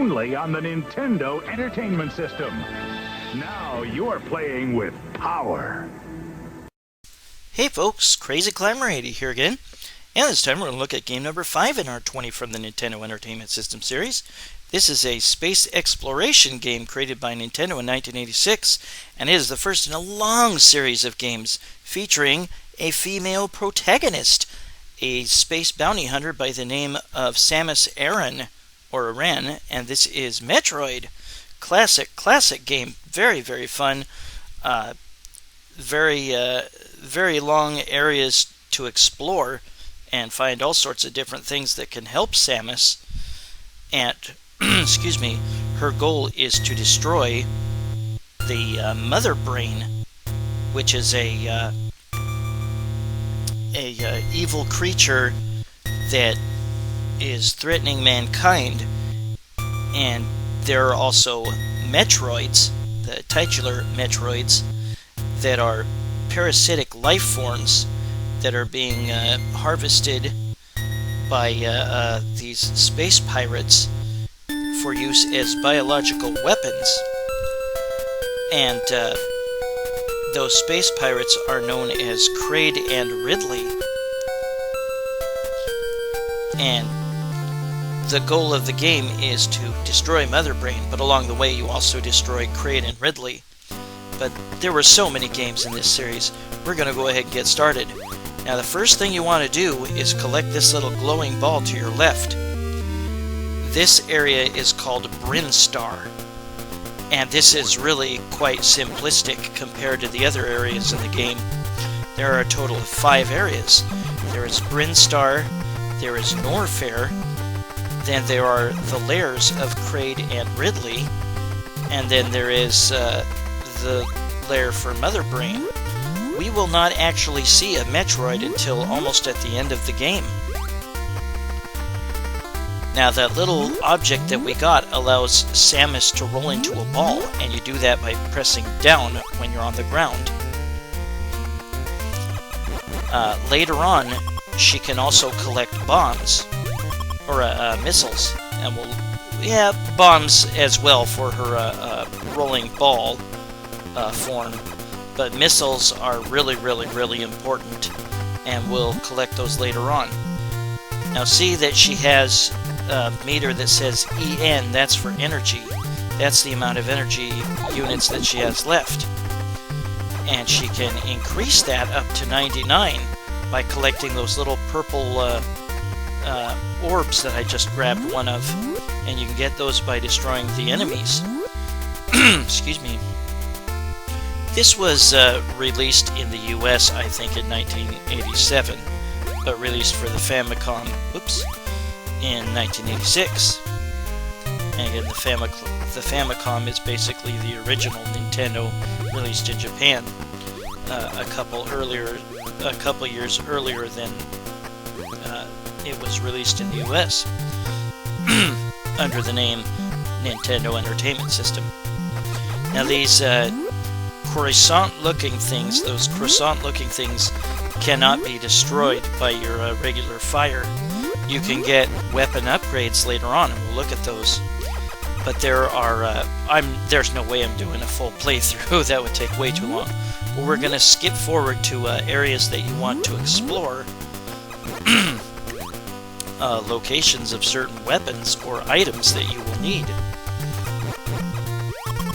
only on the Nintendo Entertainment System. Now you're playing with power. Hey folks, Crazy Climber 80 here again, and this time we're going to look at game number 5 in our 20 from the Nintendo Entertainment System series. This is a space exploration game created by Nintendo in 1986, and it is the first in a long series of games featuring a female protagonist, a space bounty hunter by the name of Samus Aran, and this is Metroid. Classic game, very fun, very long areas to explore and find all sorts of different things that can help Samus, and excuse me, her goal is to destroy the Mother Brain, which is a evil creature that is threatening mankind. And there are also Metroids, the titular Metroids, that are parasitic life forms that are being harvested by these space pirates for use as biological weapons. And those space pirates are known as Kraid and Ridley. And the goal of the game is to destroy Mother Brain, but along the way you also destroy Kraid and Ridley. But there were so many games in this series, we're going to go ahead and get started. Now the first thing you want to do is collect this little glowing ball to your left. This area is called Brinstar, and this is really quite simplistic compared to the other areas in the game. There are a total of 5 areas. There is Brinstar, there is Norfair, then there are the lairs of Kraid and Ridley, and then there is the lair for Mother Brain. We will not actually see a Metroid until almost at the end of the game. Now that little object that we got allows Samus to roll into a ball, and you do that by pressing down when you're on the ground. Later on, she can also collect bombs, or missiles, and bombs as well for her rolling ball form. But missiles are really important, and we'll collect those later on. Now see that she has a meter that says EN, that's for energy. That's the amount of energy units that she has left. And she can increase that up to 99 by collecting those little purple orbs that I just grabbed one of. And you can get those by destroying the enemies. Excuse me. This was released in the US, I think, in 1987, but released for the Famicom, in 1986. And again, the Famicom is basically the original Nintendo, released in Japan a couple years earlier than it was released in the US under the name Nintendo Entertainment System. Now these croissant-looking things, cannot be destroyed by your regular fire. You can get weapon upgrades later on, and we'll look at those. But there are, there's no way I'm doing a full playthrough. That would take way too long. But we're going to skip forward to areas that you want to explore. Locations of certain weapons or items that you will need.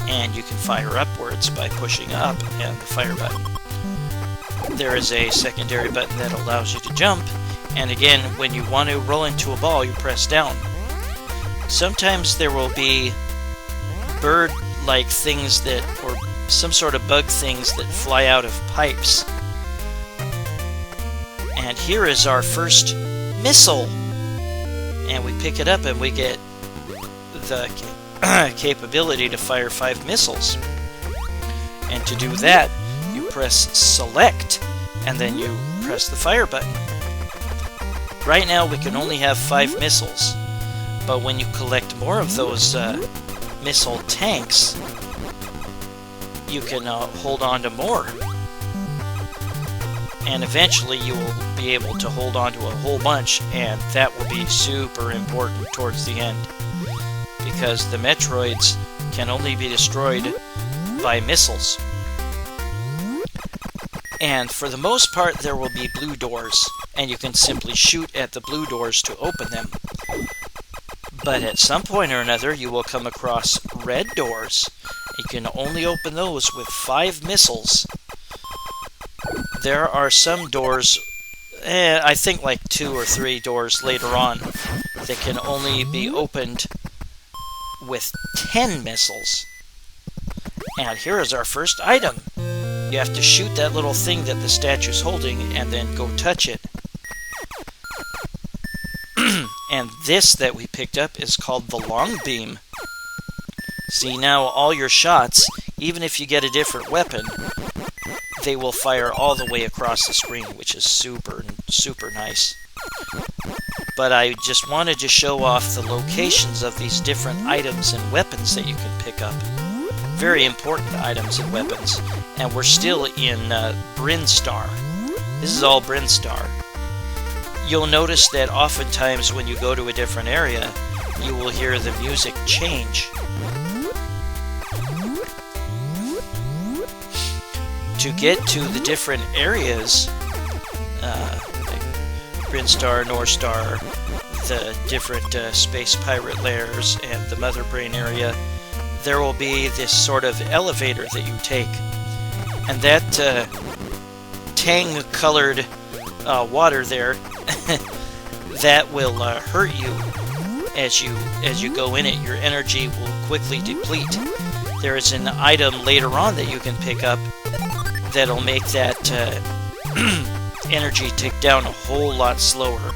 And you can fire upwards by pushing up and the fire button. There is a secondary button that allows you to jump, and again, when you want to roll into a ball, you press down. Sometimes there will be bird-like things or some sort of bug things that fly out of pipes. And here is our first missile. And we pick it up and we get the capability to fire 5 missiles. And to do that, you press select, and then you press the fire button. Right now we can only have 5 missiles, but when you collect more of those missile tanks, you can hold on to more. And eventually you will be able to hold on to a whole bunch, and that will be super important towards the end. because the Metroids can only be destroyed by missiles. And for the most part, there will be blue doors, and you can simply shoot at the blue doors to open them. But at some point or another, you will come across red doors. You can only open those with 5 missiles. There are some doors, I think like 2 or 3 doors later on, that can only be opened with 10 missiles. And here is our first item. You have to shoot that little thing that the statue's holding and then go touch it. And this that we picked up is called the long beam. See, now all your shots, even if you get a different weapon, they will fire all the way across the screen, which is super, super nice. But I just wanted to show off the locations of these different items and weapons that you can pick up. Very important items and weapons. And we're still in Brinstar. This is all Brinstar. You'll notice that oftentimes when you go to a different area, you will hear the music change. To get to the different areas, like Brinstar, Norfair, the different space pirate lairs, and the Mother Brain area, there will be this sort of elevator that you take. And that tang-colored water there, that will hurt you as you go in it. Your energy will quickly deplete. There is an item later on that you can pick up that'll make that energy tick down a whole lot slower.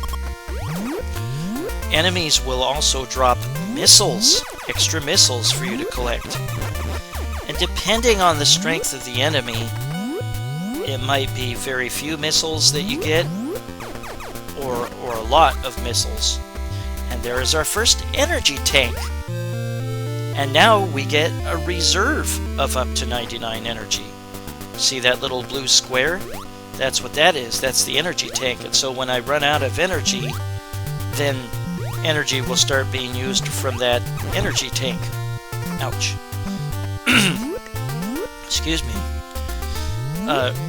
Enemies will also drop missiles, extra missiles for you to collect. And depending on the strength of the enemy, it might be very few missiles that you get, or a lot of missiles. And there is our first energy tank. And now we get a reserve of up to 99 energy. See that little blue square? That's what that is. That's the energy tank. And so when I run out of energy, then energy will start being used from that energy tank. Ouch. Excuse me.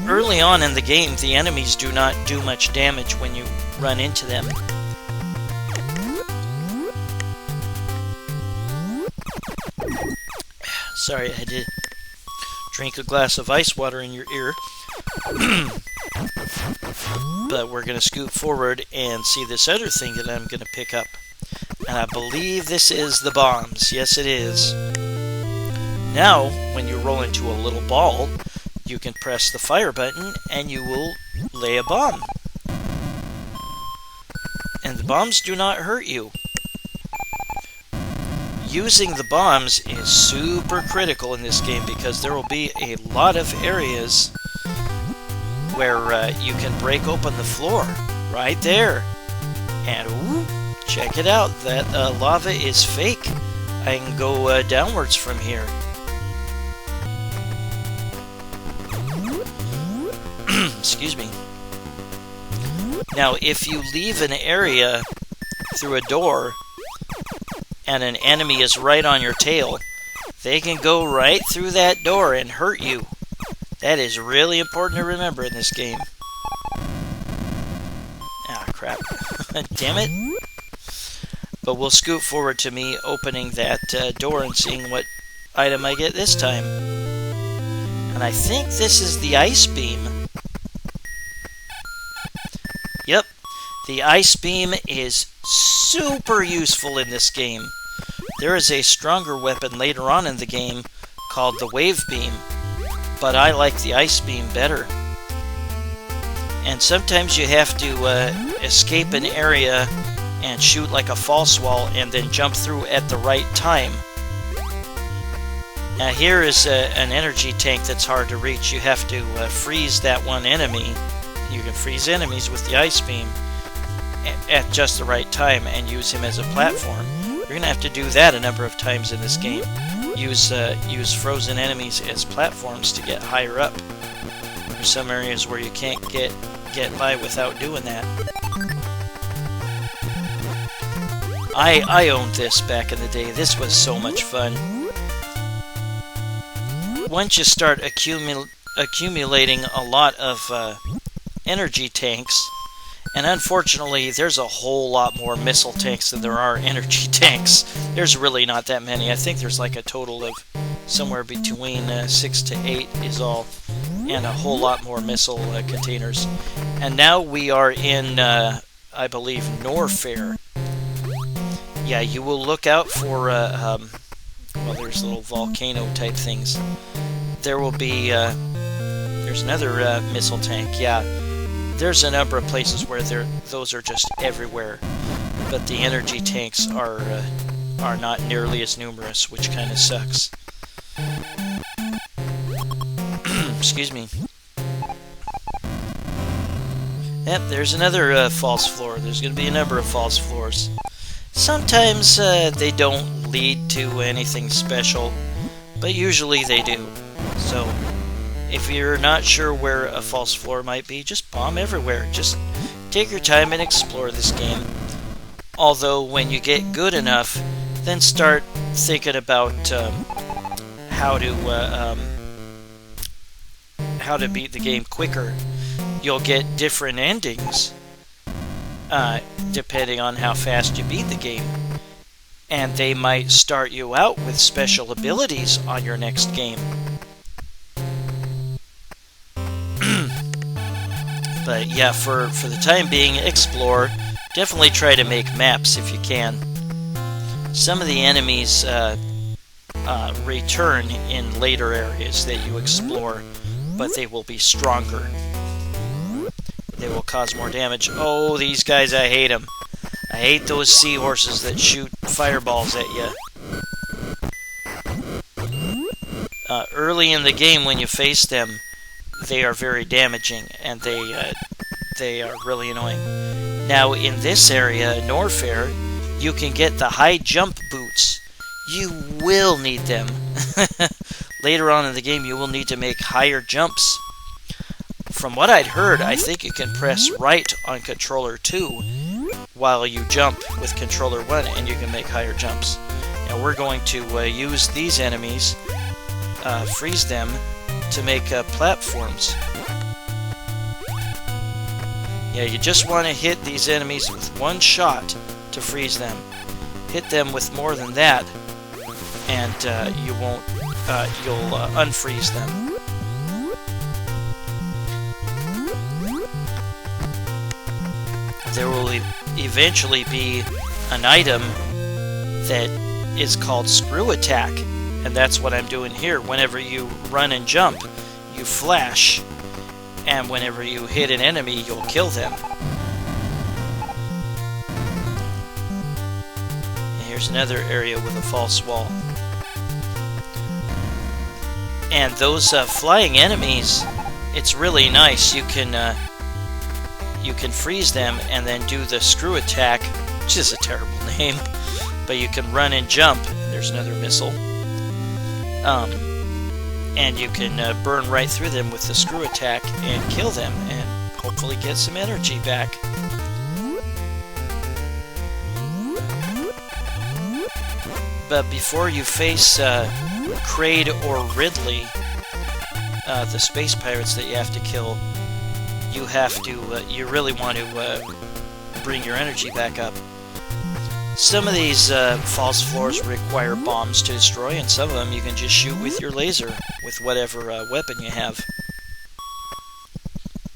Early on in the game, the enemies do not do much damage when you run into them. Sorry, I had to drink a glass of ice water in your ear. But we're going to scoot forward and see this other thing that I'm going to pick up. And I believe this is the bombs. Yes, it is. Now, when you roll into a little ball, you can press the fire button and you will lay a bomb. And the bombs do not hurt you. Using the bombs is super critical in this game because there will be a lot of areas where you can break open the floor. Right there. And ooh, check it out. That lava is fake. I can go downwards from here. Excuse me. Now, if you leave an area through a door and an enemy is right on your tail, they can go right through that door and hurt you. That is really important to remember in this game. Ah, crap. Damn it. But we'll scoot forward to me opening that door and seeing what item I get this time. And I think this is the ice beam. Yep, the ice beam is super useful in this game. There is a stronger weapon later on in the game called the wave beam, but I like the ice beam better. And sometimes you have to escape an area and shoot like a false wall and then jump through at the right time. Now here is an energy tank that's hard to reach. You have to freeze that one enemy. You can freeze enemies with the ice beam at just the right time and use him as a platform. You're going to have to do that a number of times in this game. Use frozen enemies as platforms to get higher up. There's some areas where you can't get by without doing that. I owned this back in the day. This was so much fun. Once you start accumulating a lot of energy tanks, and unfortunately there's a whole lot more missile tanks than there are energy tanks. There's really not that many. I think there's like a total of somewhere between 6 to 8 is all, and a whole lot more missile containers. And now we are in, I believe, Norfair. Yeah, you will look out for, well, there's little volcano type things. There will be, there's another missile tank, yeah. There's a number of places where those are just everywhere, but the energy tanks are not nearly as numerous, which kind of sucks. Excuse me. Yep, there's another false floor. There's going to be a number of false floors. Sometimes they don't lead to anything special, but usually they do. So, if you're not sure where a false floor might be, just bomb everywhere. Just take your time and explore this game. Although, when you get good enough, then start thinking about how to beat the game quicker. You'll get different endings depending on how fast you beat the game. And they might start you out with special abilities on your next game. But yeah, for the time being, explore. Definitely try to make maps if you can. Some of the enemies return in later areas that you explore, but they will be stronger. They will cause more damage. Oh, these guys, I hate them. I hate those seahorses that shoot fireballs at you. Early in the game, when you face them, they are very damaging, and they are really annoying. Now, in this area, Norfair, you can get the high jump boots. You will need them. Later on in the game, you will need to make higher jumps. From what I'd heard, I think you can press right on controller 2 while you jump with controller 1, and you can make higher jumps. Now we're going to use these enemies, freeze them, to make platforms. Yeah, you just want to hit these enemies with one shot to freeze them. Hit them with more than that, and you'll unfreeze them. There will eventually be an item that is called Screw Attack, and that's what I'm doing here. Whenever you run and jump, you flash, and whenever you hit an enemy, you'll kill them. And here's another area with a false wall. And those flying enemies, it's really nice. You can freeze them and then do the Screw Attack, which is a terrible name, but you can run and jump. There's another missile. And you can burn right through them with the Screw Attack and kill them and hopefully get some energy back. But before you face Kraid or Ridley, the space pirates that you have to kill, you have to, you really want to bring your energy back up. Some of these false floors require bombs to destroy, and some of them you can just shoot with your laser, with whatever weapon you have.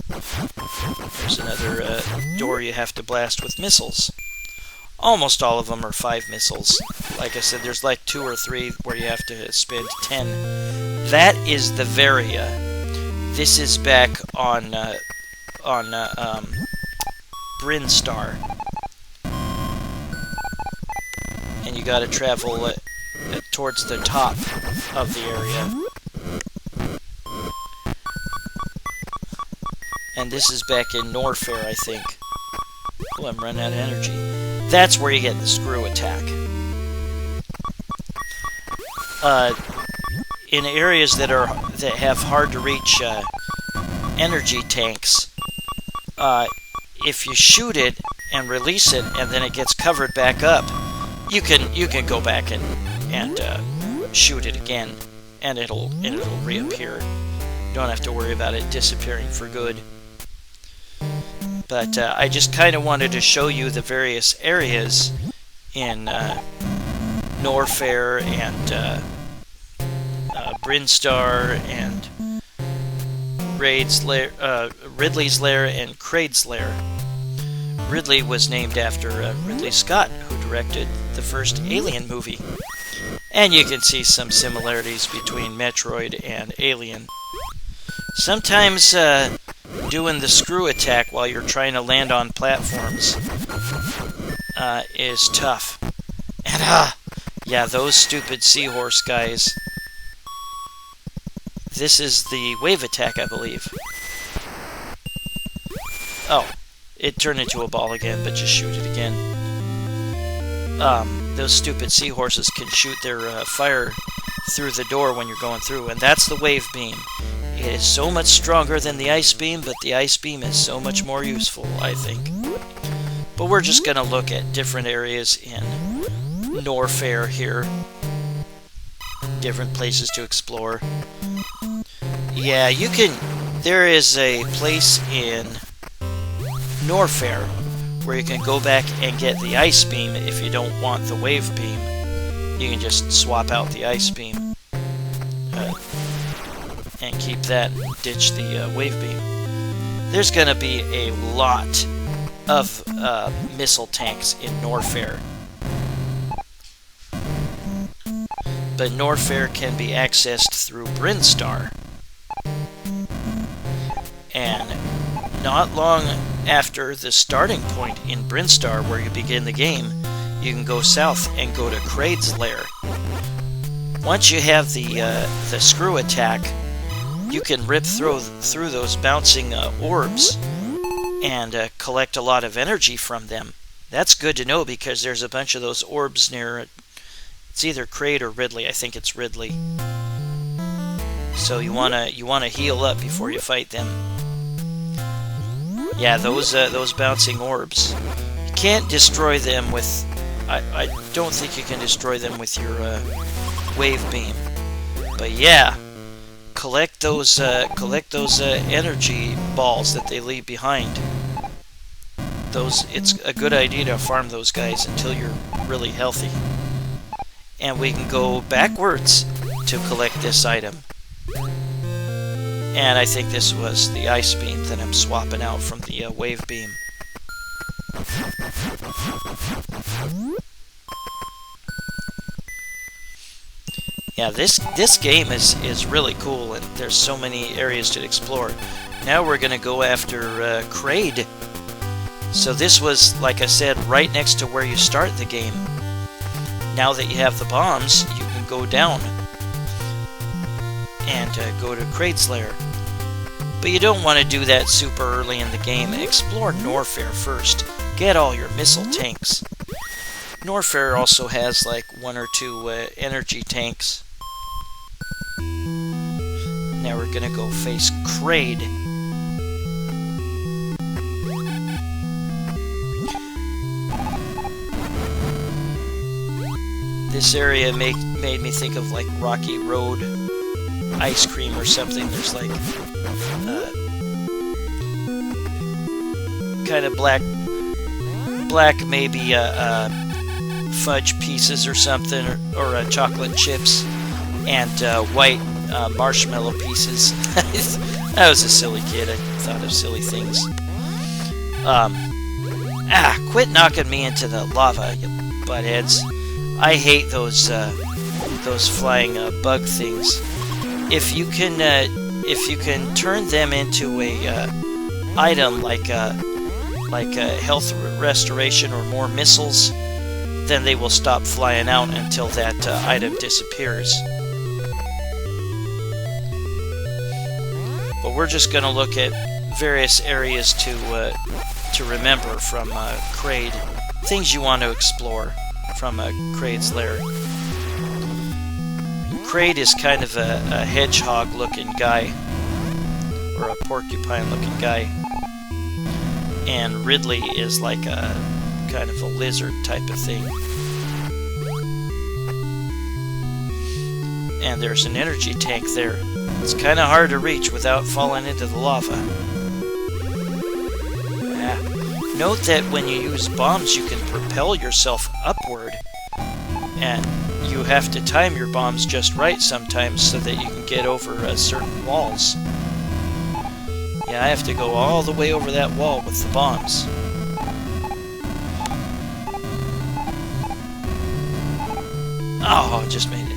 There's another door you have to blast with missiles. Almost all of them are 5 missiles. Like I said, there's like 2 or 3 where you have to spend 10. That is the Varia. This is back on Brinstar. And you gotta travel towards the top of the area. And this is back in Norfair, I think. Oh, I'm running out of energy. That's where you get the Screw Attack. In areas that have hard to reach energy tanks, if you shoot it and release it, and then it gets covered back up, you can go back and shoot it again, and it'll reappear. You don't have to worry about it disappearing for good. But I just kind of wanted to show you the various areas in Norfair and Brinstar and Ridley's lair and Kraid's lair. Ridley was named after Ridley Scott, who directed the first Alien movie. And you can see some similarities between Metroid and Alien. Sometimes doing the screw attack while you're trying to land on platforms is tough. And yeah, those stupid seahorse guys. This is the wave attack, I believe. Oh, it turned into a ball again, but just shoot it again. Those stupid seahorses can shoot their fire through the door when you're going through, and that's the wave beam. It is so much stronger than the ice beam, but the ice beam is so much more useful, I think. But we're just going to look at different areas in Norfair here. Different places to explore. Yeah, you can... There is a place in Norfair where you can go back and get the ice beam if you don't want the wave beam. You can just swap out the ice beam and keep that and ditch the wave beam. There's going to be a lot of missile tanks in Norfair. But Norfair can be accessed through Brinstar. And not long after the starting point in Brinstar, where you begin the game, you can go south and go to Kraid's lair. Once you have the screw attack, you can rip through those bouncing orbs and collect a lot of energy from them. That's good to know because there's a bunch of those orbs near. It's either Kraid or Ridley. I think it's Ridley. So you wanna heal up before you fight them. Yeah, those bouncing orbs. You can't destroy them with. I don't think you can destroy them with your wave beam. But yeah, collect those energy balls that they leave behind. It's a good idea to farm those guys until you're really healthy. And we can go backwards to collect this item. And I think this was the ice beam that I'm swapping out from the wave beam. Yeah, this game is really cool, and there's so many areas to explore. Now we're going to go after Kraid. So this was, like I said, right next to where you start the game. Now that you have the bombs, you can go down and go to Kraid's lair. But you don't want to do that super early in the game. Explore Norfair first. Get all your missile tanks. Norfair also has like 1 or 2 energy tanks. Now we're gonna go face Kraid. This area made me think of like Rocky Road ice cream or something. There's like kind of black maybe fudge pieces or something, or chocolate chips, and white marshmallow pieces. I was a silly kid. I thought of silly things. Quit knocking me into the lava, you buttheads. I hate those flying bug things. If you can turn them into a item like health restoration or more missiles, then they will stop flying out until that item disappears. But we're just going to look at various areas to remember from Kraid, things you want to explore from Kraid's lair. Kraid is kind of a hedgehog-looking guy, or a porcupine-looking guy, and Ridley is like a kind of a lizard type of thing. and there's an energy tank there. It's kind of hard to reach without falling into the lava. Note that when you use bombs, you can propel yourself upward, and you have to time your bombs just right sometimes so that you can get over certain walls. Yeah, I have to go all the way over that wall with the bombs. Oh, just made it.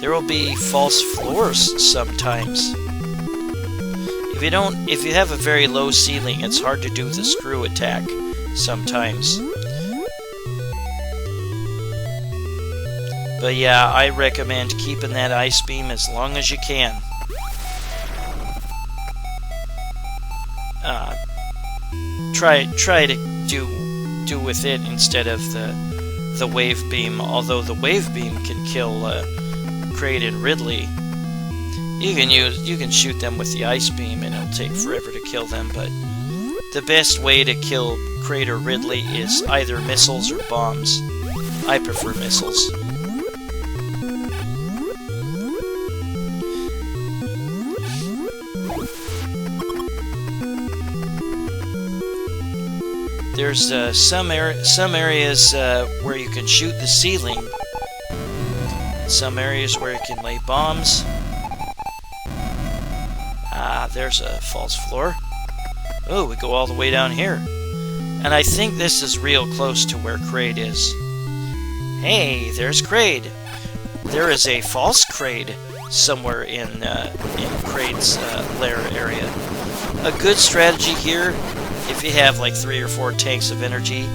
There will be false floors sometimes. If you have a very low ceiling, it's hard to do the screw attack sometimes. But yeah, I recommend keeping that ice beam as long as you can. Try to do with it instead of the wave beam. Although the wave beam can kill Kraid and Ridley, you can shoot them with the ice beam, and it'll take forever to kill them. But the best way to kill Kraid or Ridley is either missiles or bombs. I prefer missiles. There's some areas where you can shoot the ceiling, some areas where you can lay bombs. There's a false floor. Oh, we go all the way down here. And I think this is real close to where Kraid is. Hey, there's Kraid. There is a false Kraid somewhere in Kraid's lair area. A good strategy here, if you have like 3 or 4 tanks of energy,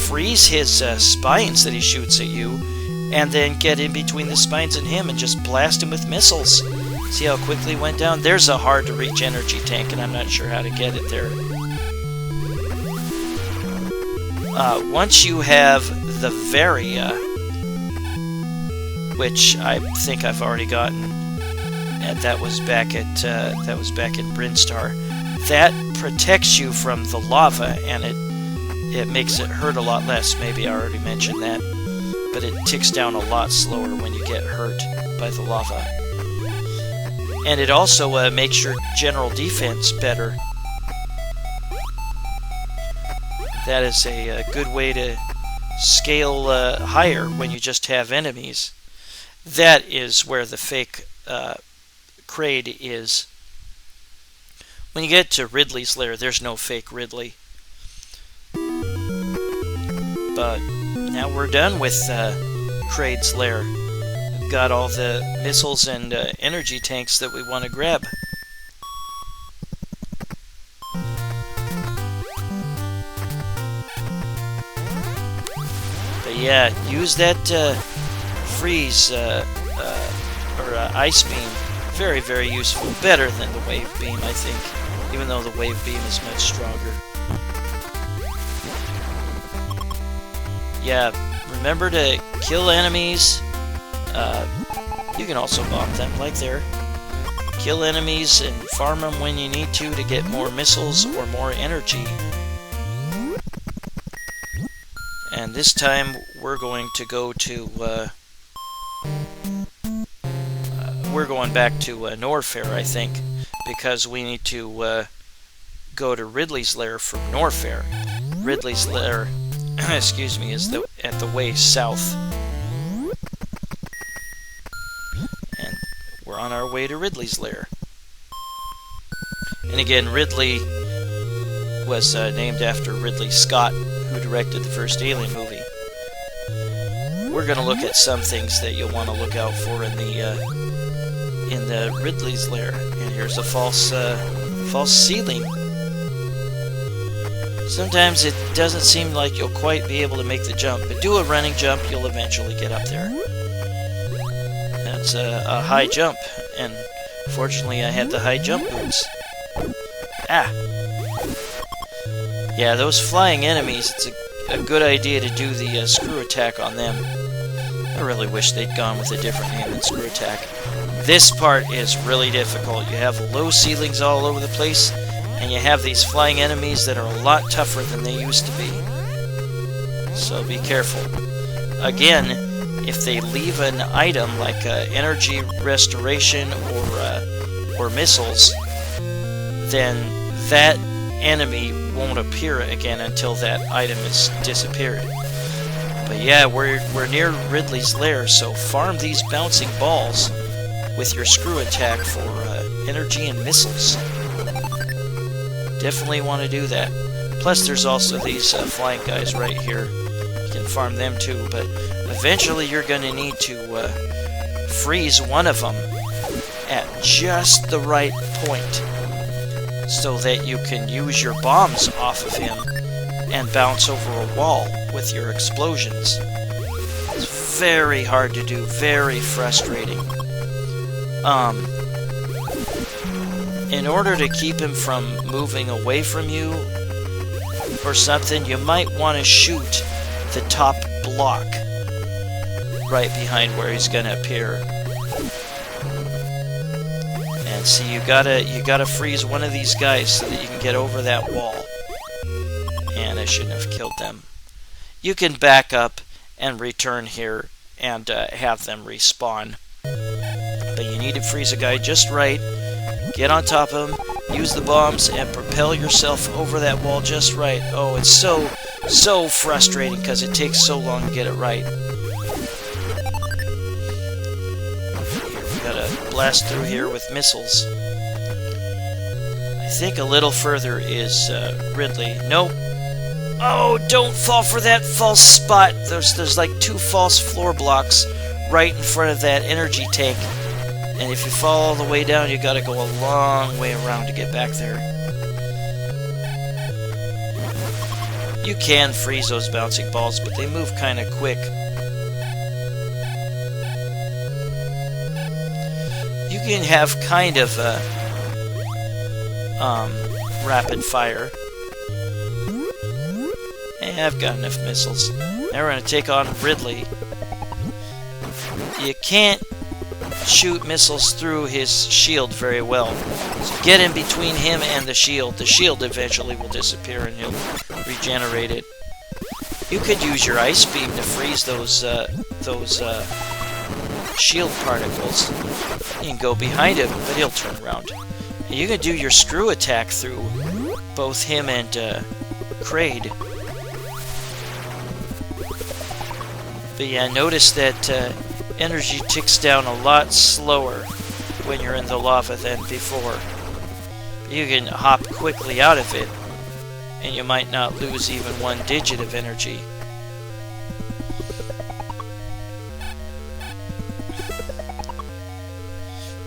freeze his spines that he shoots at you, and then get in between the spines and him and just blast him with missiles. See how quickly it went down? There's a hard-to-reach energy tank, and I'm not sure how to get it there. Once you have the Varia, which I think I've already gotten, and that was back in Brinstar, that protects you from the lava, and it makes it hurt a lot less. Maybe I already mentioned that, but it ticks down a lot slower when you get hurt by the lava. And it also makes your general defense better. That is a good way to scale higher when you just have enemies. That is where the fake Kraid is. When you get to Ridley's lair, there's no fake Ridley. But now we're done with Kraid's lair. We've got all the missiles and energy tanks that we want to grab. But yeah, use that freeze or ice beam. Very, very useful. Better than the wave beam, I think. Even though the wave beam is much stronger. Yeah, remember to kill enemies. You can also bomb them, like there. Kill enemies and farm them when you need to get more missiles or more energy. And this time we're going to go to we're going back to Norfair, I think, because we need to go to Ridley's lair from Norfair. Ridley's lair, excuse me, is at the way south. And we're on our way to Ridley's lair. And again, Ridley was named after Ridley Scott, who directed the first Alien movie. We're going to look at some things that you'll want to look out for in the Ridley's lair. And here's a false ceiling. Sometimes it doesn't seem like you'll quite be able to make the jump, but do a running jump, you'll eventually get up there. That's a high jump, and fortunately I had the high jump boots. Ah! Yeah, those flying enemies, it's a good idea to do the screw attack on them. I really wish they'd gone with a different name than screw attack. This part is really difficult. You have low ceilings all over the place, and you have these flying enemies that are a lot tougher than they used to be. So be careful. Again, if they leave an item like energy restoration or missiles, then that enemy won't appear again until that item is disappeared. But yeah, we're near Ridley's lair, so farm these bouncing balls with your screw attack for energy and missiles. Definitely want to do that. Plus there's also these flying guys right here. You can farm them too, but eventually you're going to need to freeze one of them at just the right point so that you can use your bombs off of him and bounce over a wall with your explosions. It's very hard to do, very frustrating. In order to keep him from moving away from you or something, you might want to shoot the top block right behind where he's gonna appear. And see, you gotta freeze one of these guys so that you can get over that wall. And I shouldn't have killed them. You can back up and return here and have them respawn. But you need to freeze a guy just right, get on top of him, use the bombs, and propel yourself over that wall just right. Oh, it's so frustrating because it takes so long to get it right. Here, we gotta blast through here with missiles. I think a little further is Ridley. Nope. Oh, don't fall for that false spot. There's like 2 false floor blocks right in front of that energy tank. And if you fall all the way down, you gotta go a long way around to get back there. You can freeze those bouncing balls, but they move kinda quick. You can have kind of a rapid fire. And I've got enough missiles. Now we're gonna take on Ridley. You can't shoot missiles through his shield very well. So get in between him and the shield. The shield eventually will disappear and he'll regenerate it. You could use your ice beam to freeze those shield particles. You can go behind him, but he'll turn around. And you can do your screw attack through both him and Kraid. But yeah, notice that energy ticks down a lot slower when you're in the lava than before. You can hop quickly out of it, and you might not lose even 1 digit of energy.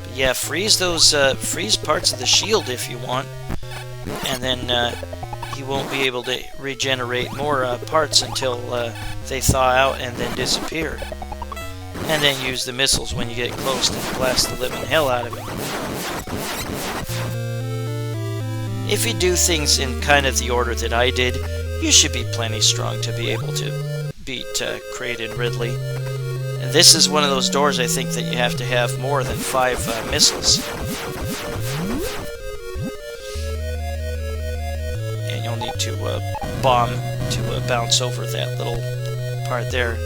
But yeah, freeze those freeze parts of the shield if you want, and then he won't be able to regenerate more parts until they thaw out and then disappear. And then use the missiles when you get close to blast the living hell out of him. If you do things in kind of the order that I did, you should be plenty strong to be able to beat Kraid and Ridley. And this is one of those doors I think that you have to have more than 5 missiles. And you'll need to bomb to bounce over that little part there.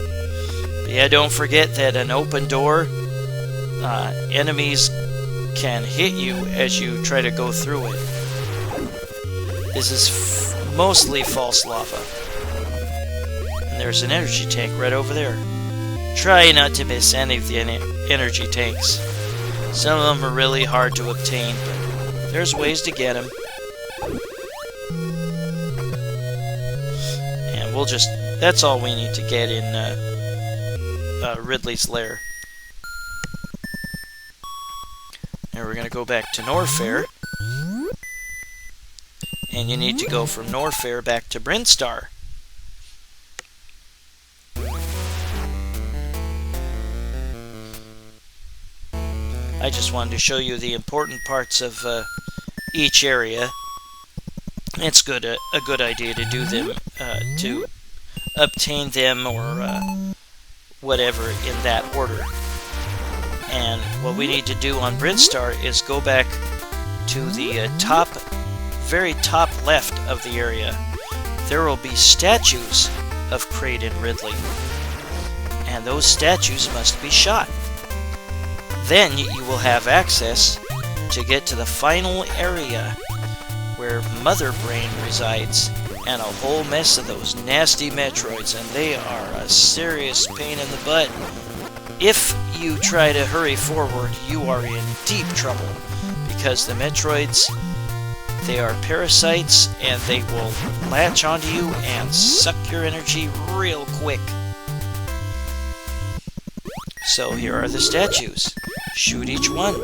But yeah, don't forget that an open door, enemies can hit you as you try to go through it. This is mostly false lava. And there's an energy tank right over there. Try not to miss any of the energy tanks. Some of them are really hard to obtain, but there's ways to get them. And we'll just... that's all we need to get in Ridley's lair. Now we're going to go back to Norfair. And you need to go from Norfair back to Brinstar. I just wanted to show you the important parts of each area. It's a good idea to do them, to obtain them or whatever in that order. And what we need to do on Brinstar is go back to the very top left of the area. There will be statues of Kraid and Ridley. And those statues must be shot. Then you will have access to get to the final area where Mother Brain resides, and a whole mess of those nasty Metroids, and they are a serious pain in the butt. If you try to hurry forward, you are in deep trouble, because the Metroids, they are parasites, and they will latch onto you and suck your energy real quick. So here are the statues. Shoot each one.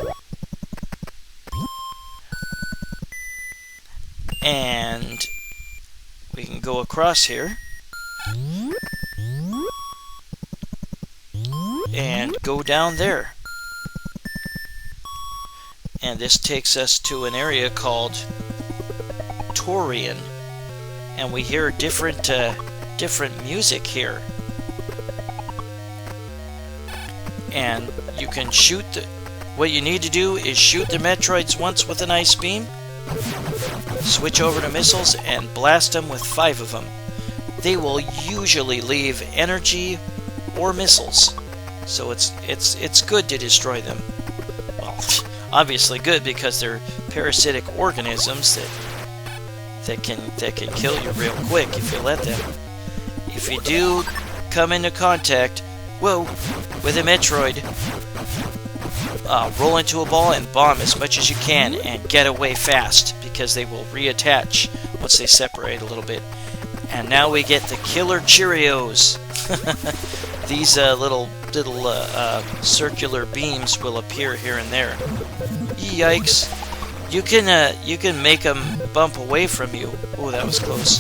And we can go across here and go down there. And this takes us to an area called Tourian, and we hear different music here. And you can shoot what you need to do is shoot the Metroids once with an ice beam, switch over to missiles, and blast them with 5 of them. They will usually leave energy or missiles, so it's good to destroy them. Well, obviously good, because they're parasitic organisms that can kill you real quick if you let them. If you do come into contact, with a Metroid, roll into a ball and bomb as much as you can and get away fast, because they will reattach once they separate a little bit. And now we get the Killer Cheerios. These little circular beams will appear here and there. Yikes! You can make them bump away from you. Oh, that was close.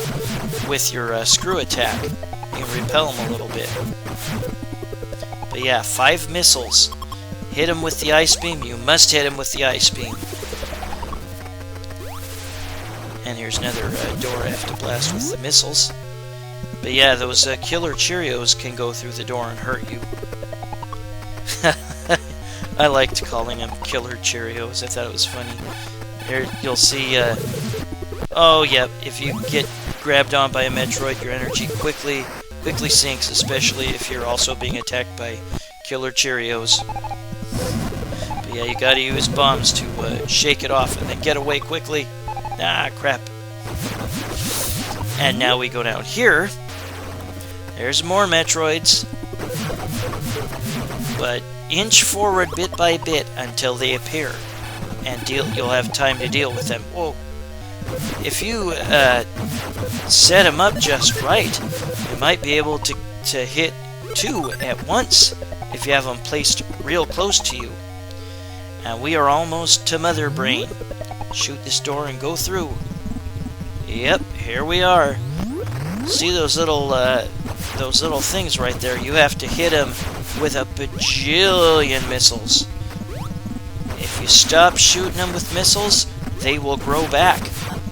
With your screw attack, you can repel them a little bit. But yeah, 5 missiles. Hit him with the ice beam. You must hit him with the ice beam. And here's another door I have to blast with the missiles. But yeah, those Killer Cheerios can go through the door and hurt you. I liked calling them Killer Cheerios. I thought it was funny. There, you'll see... oh, yeah, if you get grabbed on by a Metroid, your energy quickly sinks, especially if you're also being attacked by Killer Cheerios. But yeah, you gotta use bombs to shake it off and then get away quickly. Ah, crap. And now we go down here. There's more Metroids. But inch forward bit by bit until they appear. And you'll have time to deal with them. Whoa. If you set them up just right, you might be able to hit 2 at once if you have them placed real close to you. And we are almost to Mother Brain. Shoot this door and go through. Yep, here we are. See those little things right there? You have to hit them with a bajillion missiles. If you stop shooting them with missiles, they will grow back.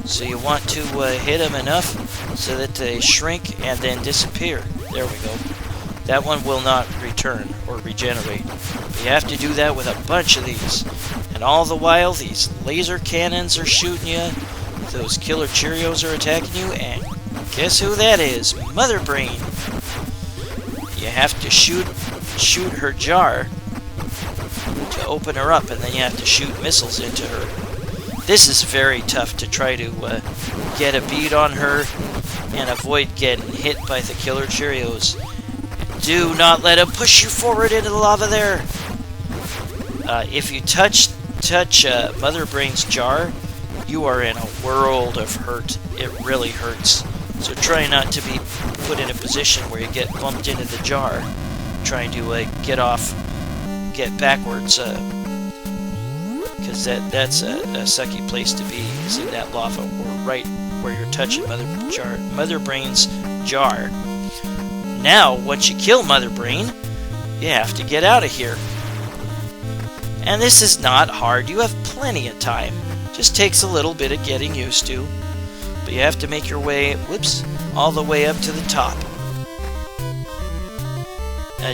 So you want to hit them enough so that they shrink and then disappear. There we go. That one will not return or regenerate. But you have to do that with a bunch of these. And all the while, these laser cannons are shooting you. Those Killer Cheerios are attacking you. And guess who that is? Mother Brain. You have to shoot her jar to open her up, and then you have to shoot missiles into her. This is very tough to try to get a bead on her and avoid getting hit by the Killer Cheerios. Do not let them push you forward into the lava there. If you touch Mother Brain's jar, you are in a world of hurt. It really hurts. So try not to be put in a position where you get bumped into the jar, trying to get backwards. Because that's a sucky place to be, is in that lava, or right where you're touching Mother Brain's jar. Now, once you kill Mother Brain, you have to get out of here. And this is not hard. You have plenty of time. Just takes a little bit of getting used to. But you have to make your way, all the way up to the top.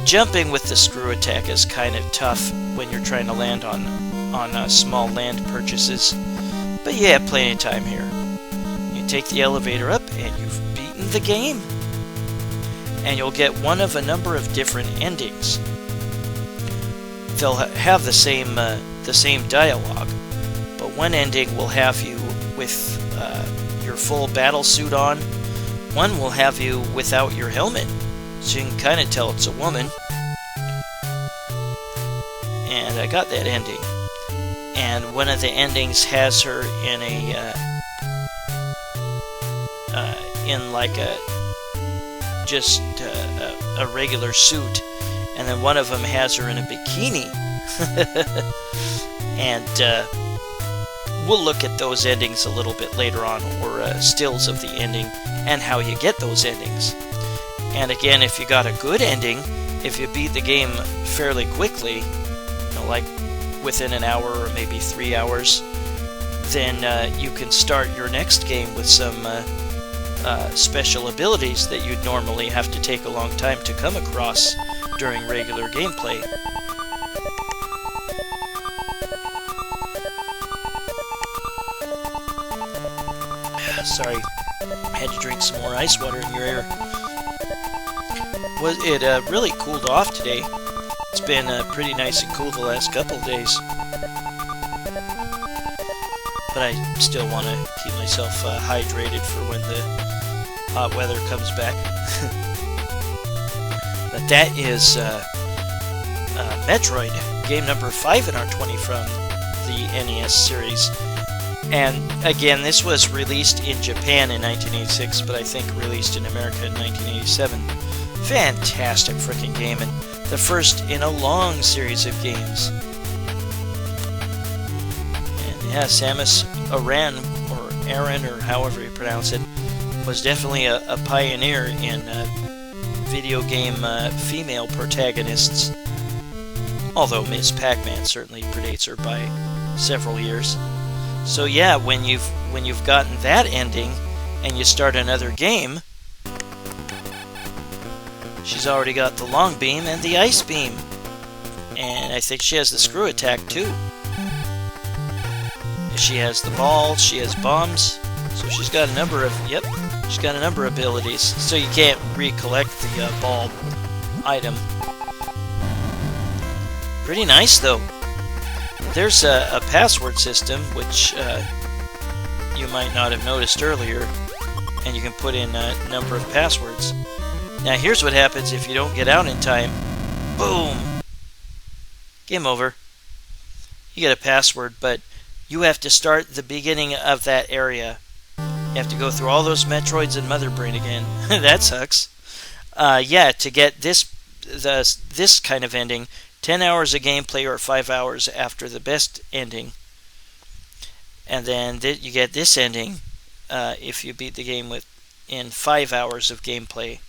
Jumping with the screw attack is kind of tough when you're trying to land on small land purchases. But you have plenty of time here. You take the elevator up and you've beaten the game. and you'll get one of a number of different endings. They'll have the same dialogue, but one ending will have you with your full battle suit on. One will have you without your helmet, so you can kind of tell it's a woman. And I got that ending. And one of the endings has her in a regular suit, and then one of them has her in a bikini. And we'll look at those endings a little bit later on, or stills of the ending and how you get those endings. And again, if you got a good ending, if you beat the game fairly quickly, like within an hour or maybe 3 hours, then you can start your next game with some special abilities that you'd normally have to take a long time to come across during regular gameplay. Sorry, I had to drink some more ice water in your ear. It really cooled off today. It's been pretty nice and cool the last couple of days. But I still want to keep myself hydrated for when the hot weather comes back. But that is Metroid, game number 5 in our 20 from the NES series. And again, this was released in Japan in 1986, but I think released in America in 1987. Fantastic freaking game, and the first in a long series of games. And yeah, Samus Aran, or Aran, or however you pronounce it, was definitely a pioneer in video game female protagonists. Although Ms. Pac-Man certainly predates her by several years. So yeah, when you've gotten that ending and you start another game, she's already got the long beam and the ice beam. And I think she has the screw attack too. She has the ball, she has bombs, so she's got a number of abilities. So you can't recollect the ball item. Pretty nice though. There's a password system, which you might not have noticed earlier, and you can put in a number of passwords. Now here's what happens if you don't get out in time. Boom! Game over. You get a password, but you have to start the beginning of that area. You have to go through all those Metroids and Mother Brain again. That sucks. Yeah, to get this kind of ending, 10 hours of gameplay or 5 hours after the best ending. And then you get this ending if you beat the game in 5 hours of gameplay.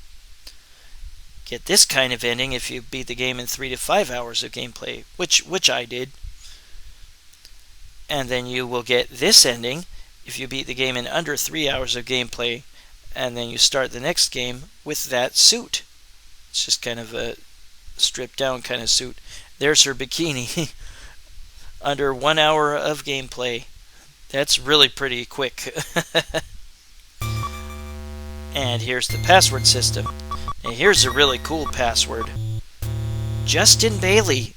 Get this kind of ending if you beat the game in 3 to 5 hours of gameplay, which I did. And then you will get this ending if you beat the game in under 3 hours of gameplay, and then you start the next game with that suit. It's just kind of a stripped down kind of suit. There's her bikini. Under 1 hour of gameplay. That's really pretty quick. And here's the password system. And here's a really cool password. Justin Bailey.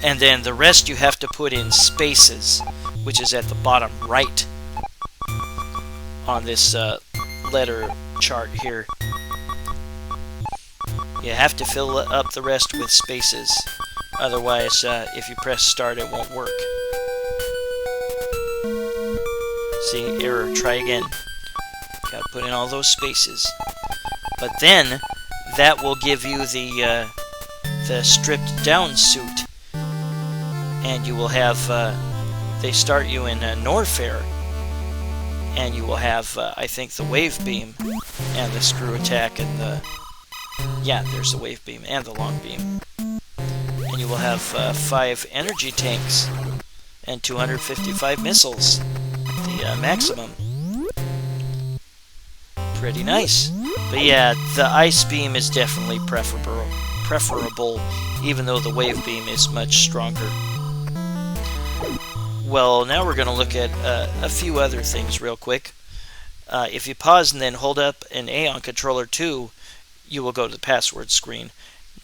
And then the rest you have to put in spaces, which is at the bottom right on this letter chart here. You have to fill up the rest with spaces. Otherwise, if you press start, it won't work. See, error, try again. Gotta put in all those spaces. But then, that will give you the stripped down suit. And you will have, they start you in Norfair. And you will have, I think, the wave beam and the screw attack and the... Yeah, there's the wave beam and the long beam. And you will have 5 energy tanks and 255 missiles, the maximum. Pretty nice. But yeah, the ice beam is definitely preferable, even though the wave beam is much stronger. Well, now we're going to look at a few other things real quick. If you pause and then hold up an A on controller 2, you will go to the password screen.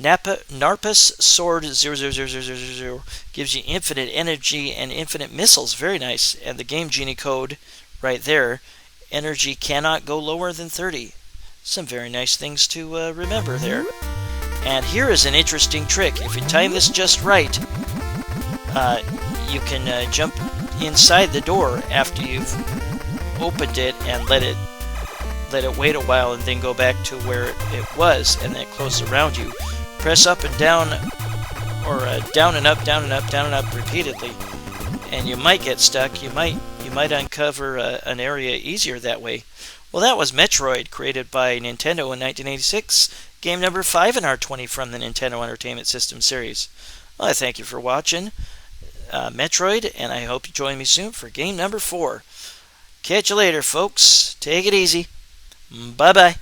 Narpus Sword 00000 gives you infinite energy and infinite missiles. Very nice. And the Game Genie code right there. Energy cannot go lower than 30. Some very nice things to remember there. And here is an interesting trick. If you time this just right, you can jump inside the door after you've opened it and let it wait a while and then go back to where it was, and then it closes around you. Press up and down, or down and up, down and up, down and up repeatedly, and you might get stuck. You might uncover an area easier that way. Well, that was Metroid, created by Nintendo in 1986, game number 5 in our 20 from the Nintendo Entertainment System series. Well, I thank you for watching Metroid, and I hope you join me soon for game number 4. Catch you later, folks. Take it easy. Bye-bye.